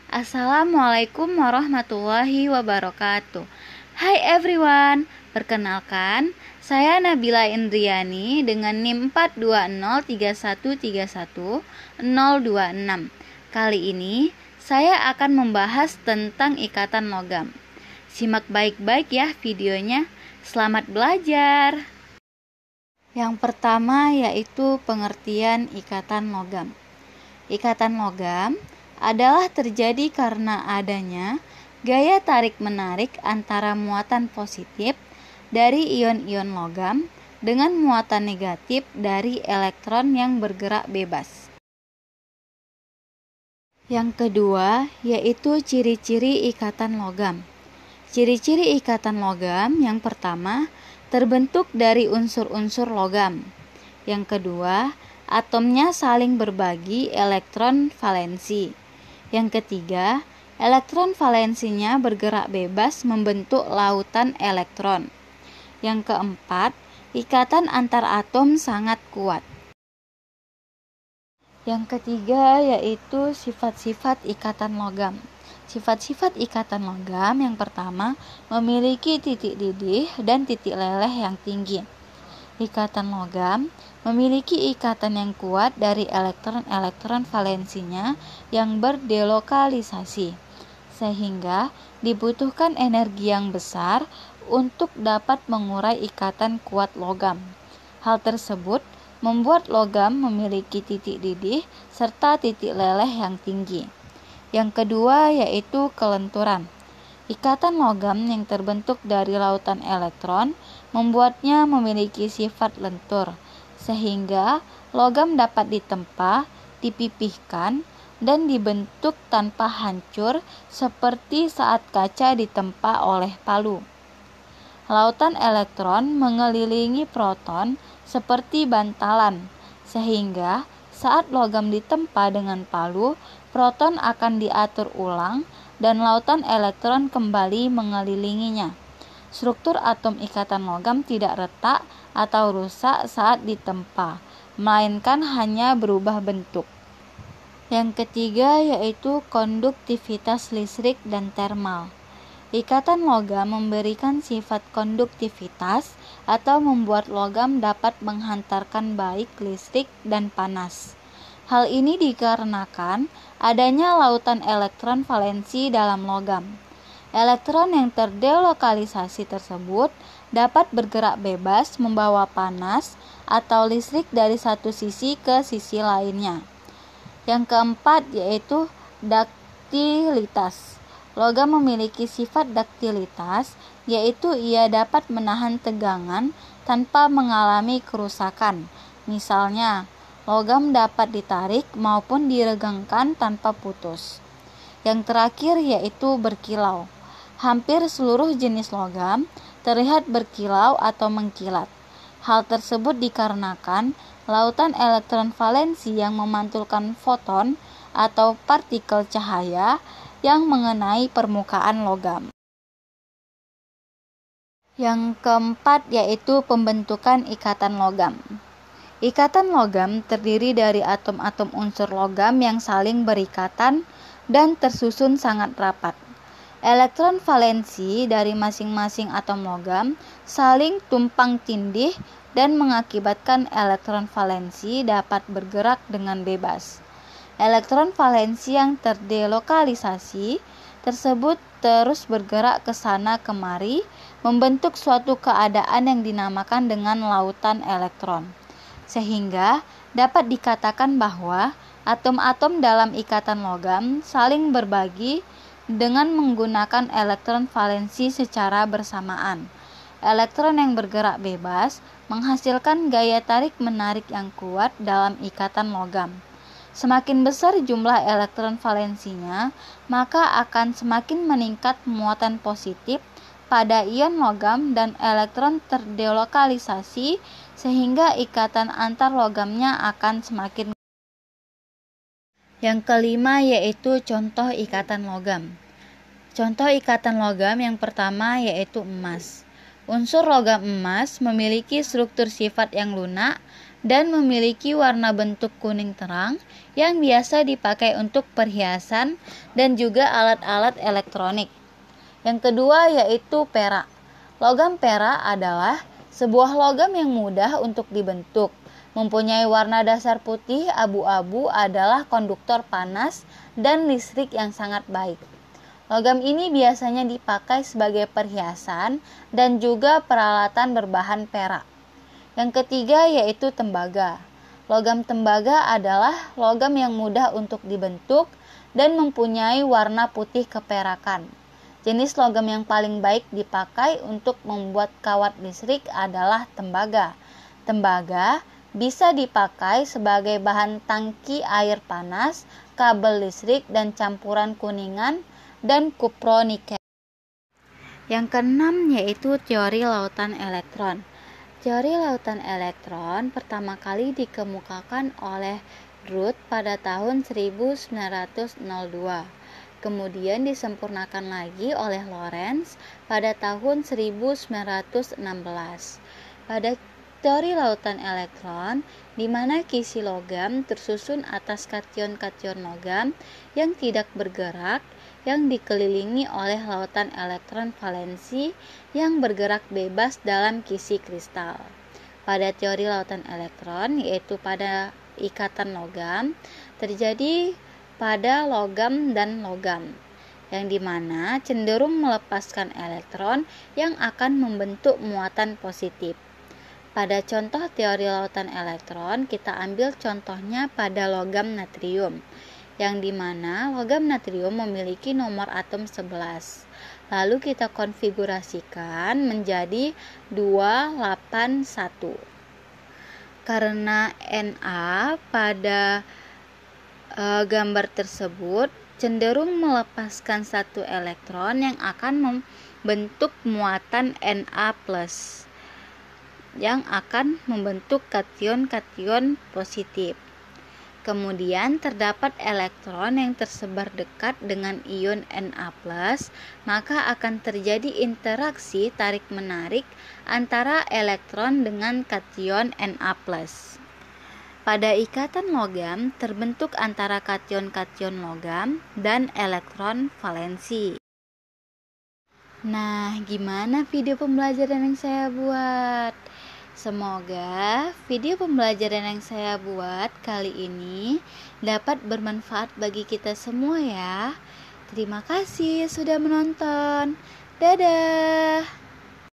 Assalamualaikum warahmatullahi wabarakatuh. Hai everyone, perkenalkan saya Nabila Indriani dengan NIM 42031311026. Kali ini saya akan membahas tentang ikatan logam. Simak baik-baik ya videonya. Selamat belajar. Yang pertama yaitu pengertian ikatan logam. Ikatan logam adalah terjadi karena adanya gaya tarik-menarik antara muatan positif dari ion-ion logam dengan muatan negatif dari elektron yang bergerak bebas. Yang kedua yaitu ciri-ciri ikatan logam. Ciri-ciri ikatan logam yang pertama terbentuk dari unsur-unsur logam. Yang kedua, atomnya saling berbagi elektron valensi. Yang ketiga, elektron valensinya bergerak bebas membentuk lautan elektron. Yang keempat, ikatan antar atom sangat kuat. Yang ketiga yaitu sifat-sifat ikatan logam. Sifat-sifat ikatan logam yang pertama memiliki titik didih dan titik leleh yang tinggi. Ikatan logam memiliki ikatan yang kuat dari elektron-elektron valensinya yang berdelokalisasi, sehingga dibutuhkan energi yang besar untuk dapat mengurai ikatan kuat logam. Hal tersebut membuat logam memiliki titik didih serta titik leleh yang tinggi. Yang kedua yaitu kelenturan. Ikatan logam yang terbentuk dari lautan elektron membuatnya memiliki sifat lentur, sehingga logam dapat ditempa, dipipihkan, dan dibentuk tanpa hancur seperti saat kaca ditempa oleh palu. Lautan elektron mengelilingi proton seperti bantalan, sehingga saat logam ditempa dengan palu, proton akan diatur ulang dan lautan elektron kembali mengelilinginya. Struktur atom ikatan logam tidak retak atau rusak saat ditempa, melainkan hanya berubah bentuk. Yang ketiga yaitu konduktivitas listrik dan termal. Ikatan logam memberikan sifat konduktivitas atau membuat logam dapat menghantarkan baik listrik dan panas. Hal ini dikarenakan adanya lautan elektron valensi dalam logam. Elektron yang terdelokalisasi tersebut dapat bergerak bebas membawa panas atau listrik dari satu sisi ke sisi lainnya. Yang keempat yaitu daktilitas. Logam memiliki sifat daktilitas, yaitu ia dapat menahan tegangan tanpa mengalami kerusakan. Misalnya, logam dapat ditarik maupun diregangkan tanpa putus. Yang terakhir yaitu berkilau. Hampir seluruh jenis logam terlihat berkilau atau mengkilat. Hal tersebut dikarenakan lautan elektron valensi yang memantulkan foton atau partikel cahaya yang mengenai permukaan logam. Yang keempat yaitu pembentukan ikatan logam. Ikatan logam terdiri dari atom-atom unsur logam yang saling berikatan dan tersusun sangat rapat. Elektron valensi dari masing-masing atom logam saling tumpang tindih dan mengakibatkan elektron valensi dapat bergerak dengan bebas. Elektron valensi yang terdelokalisasi tersebut terus bergerak ke sana kemari, membentuk suatu keadaan yang dinamakan dengan lautan elektron. Sehingga dapat dikatakan bahwa atom-atom dalam ikatan logam saling berbagi dengan menggunakan elektron valensi secara bersamaan. Elektron yang bergerak bebas menghasilkan gaya tarik-menarik yang kuat dalam ikatan logam. Semakin besar jumlah elektron valensinya, maka akan semakin meningkat muatan positif pada ion logam dan elektron terdelokalisasi, sehingga ikatan antar logamnya akan semakin. Yang kelima yaitu contoh ikatan logam. Contoh ikatan logam yang pertama yaitu emas. Unsur logam emas memiliki struktur sifat yang lunak dan memiliki warna bentuk kuning terang yang biasa dipakai untuk perhiasan dan juga alat-alat elektronik. Yang kedua yaitu perak. Logam perak adalah sebuah logam yang mudah untuk dibentuk. Mempunyai warna dasar putih abu-abu, adalah konduktor panas dan listrik yang sangat baik. Logam ini biasanya dipakai sebagai perhiasan dan juga peralatan berbahan perak. Yang ketiga yaitu tembaga. Logam tembaga adalah logam yang mudah untuk dibentuk dan mempunyai warna putih keperakan. Jenis logam yang paling baik dipakai untuk membuat kawat listrik adalah tembaga. Tembaga bisa dipakai sebagai bahan tangki air panas, kabel listrik, dan campuran kuningan dan kupronikel. Yang keenam yaitu teori lautan elektron. Teori lautan elektron pertama kali dikemukakan oleh Drude pada tahun 1902. Kemudian disempurnakan lagi oleh Lorentz pada tahun 1916. Pada teori lautan elektron, di mana kisi logam tersusun atas kation-kation logam yang tidak bergerak, yang dikelilingi oleh lautan elektron valensi yang bergerak bebas dalam kisi kristal. Pada teori lautan elektron, yaitu pada ikatan logam, terjadi pada logam dan logam, yang dimana cenderung melepaskan elektron yang akan membentuk muatan positif. Pada contoh teori lautan elektron, kita ambil contohnya pada logam natrium, yang dimana logam natrium memiliki nomor atom 11. Lalu kita konfigurasikan menjadi 281. Karena Na pada gambar tersebut cenderung melepaskan satu elektron yang akan membentuk muatan Na+, yang akan membentuk kation-kation positif. Kemudian terdapat elektron yang tersebar dekat dengan ion Na+, maka akan terjadi interaksi tarik-menarik antara elektron dengan kation Na+. Pada ikatan logam terbentuk antara kation-kation logam dan elektron valensi. Nah, gimana video pembelajaran yang saya buat? Semoga video pembelajaran yang saya buat kali ini dapat bermanfaat bagi kita semua ya. Terima kasih sudah menonton. Dadah.